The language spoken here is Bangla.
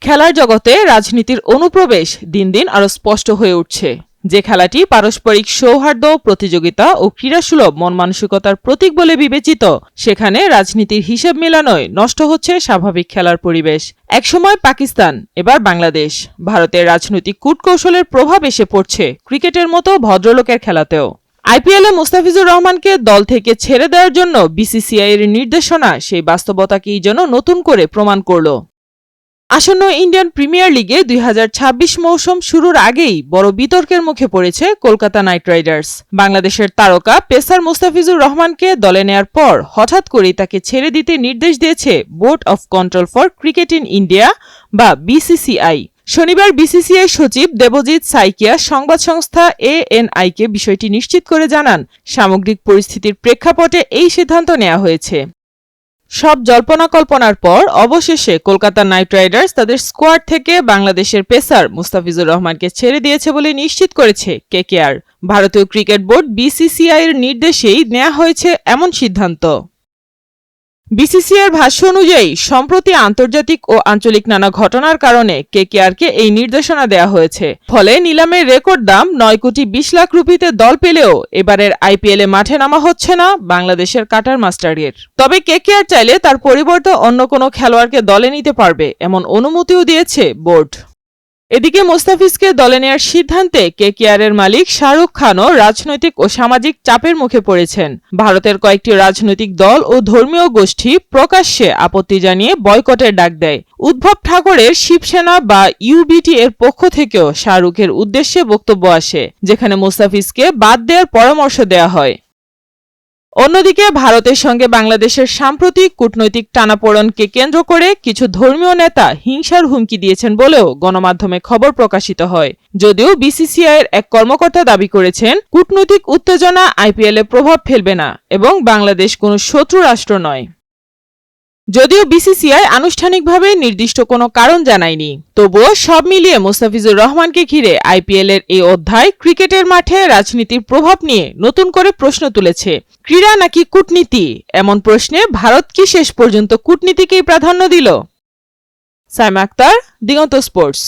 খেলার জগতে রাজনীতির অনুপ্রবেশ দিন দিন আরও স্পষ্ট হয়ে উঠছে। যে খেলাটি পারস্পরিক সৌহার্দ্য, প্রতিযোগিতা ও ক্রীড়াসুলভ মন মানসিকতার প্রতীক বলে বিবেচিত, সেখানে রাজনীতির হিসেব মেলানোয় নষ্ট হচ্ছে স্বাভাবিক খেলার পরিবেশ। একসময় পাকিস্তান, এবার বাংলাদেশ। ভারতের রাজনৈতিক কূটকৌশলের প্রভাব এসে পড়ছে ক্রিকেটের মতো ভদ্রলোকের খেলাতেও। আইপিএলে মুস্তাফিজুর রহমানকে দল থেকে ছেড়ে দেওয়ার জন্য বিসিসিআই এর নির্দেশনা সেই বাস্তবতাকেই যেন নতুন করে প্রমাণ করল। আসন্ন ইন্ডিয়ান প্রিমিয়ার লিগে 2026 মৌসুম শুরুর আগেই বড় বিতর্কের মুখে পড়েছে কলকাতা নাইট রাইডার্স। বাংলাদেশের তারকা পেসার মুস্তাফিজুর রহমানকে দলে নেয়ার পর হঠাৎ করেই তাকে ছেড়ে দিতে নির্দেশ দিয়েছে board of control for cricket in India বা বিসিসিআই। শনিবার বিসিসিআই সচিব দেবজিৎ সাইকিয়া সংবাদ সংস্থা এএনআইকে বিষয়টি নিশ্চিত করে জানান, সামগ্রিক পরিস্থিতির প্রেক্ষাপটে এই সিদ্ধান্ত নেওয়া হয়েছে। সব জল্পনা কল্পনার পর অবশেষে কলকাতা নাইট রাইডার্স তাদের স্কোয়াড থেকে বাংলাদেশের পেসার মুস্তাফিজুর রহমানকে ছেড়ে দিয়েছে বলে নিশ্চিত করেছে কেকেআর। ভারতীয় ক্রিকেট বোর্ড বিসিসিআই এর নির্দেশেই নেওয়া হয়েছে এমন সিদ্ধান্ত। বিসিসিআইর ভাষ্য অনুযায়ী সম্প্রতি আন্তর্জাতিক ও আঞ্চলিক নানা ঘটনার কারণে কেকেআরকে এই নির্দেশনা দেওয়া হয়েছে। ফলে নিলামের রেকর্ড দাম 9,20,00,000 রুপিতে দল পেলেও এবারের আইপিএলে মাঠে নামা হচ্ছে না বাংলাদেশের কাটার মাস্টারের। তবে কেকেআর চাইলে তার পরিবর্তে অন্য কোনো খেলোয়াড়কে দলে নিতে পারবে, এমন অনুমতিও দিয়েছে বোর্ড। এদিকে মুস্তাফিজকে দলে নেওয়ার সিদ্ধান্তে কেকেআরের মালিক শাহরুখ খানও রাজনৈতিক ও সামাজিক চাপের মুখে পড়েছেন। ভারতের কয়েকটি রাজনৈতিক দল ও ধর্মীয় গোষ্ঠী প্রকাশ্যে আপত্তি জানিয়ে বয়কটের ডাক দেয়। উদ্ধব ঠাকরের শিবসেনা বা ইউবিটি এর পক্ষ থেকেও শাহরুখের উদ্দেশ্যে বক্তব্য আসে, যেখানে মুস্তাফিজকে বাদ দেওয়ার পরামর্শ দেওয়া হয়। অন্যদিকে ভারতের সঙ্গে বাংলাদেশের সাম্প্রতিক কূটনৈতিক টানাপোড়েনকে কেন্দ্র করে কিছু ধর্মীয় নেতা হিংসার হুমকি দিয়েছেন বলেও গণমাধ্যমে খবর প্রকাশিত হয়। যদিও বিসিসিআই এর এক কর্মকর্তা দাবি করেছেন, কূটনৈতিক উত্তেজনা আইপিএলে প্রভাব ফেলবে না এবং বাংলাদেশ কোনো শত্রু রাষ্ট্র নয়। যদিও বিসিসিআই আনুষ্ঠানিকভাবে নির্দিষ্ট কোনো কারণ জানায়নি, তবুও সব মিলিয়ে মুস্তাফিজুর রহমানকে ঘিরে আইপিএল এর এই অধ্যায় ক্রিকেটের মাঠে রাজনীতির প্রভাব নিয়ে নতুন করে প্রশ্ন তুলেছে। ক্রীড়া নাকি কূটনীতি, এমন প্রশ্নে ভারত কি শেষ পর্যন্ত কূটনীতিকেই প্রাধান্য দিল? সাইমা আক্তার, দিগন্ত স্পোর্টস।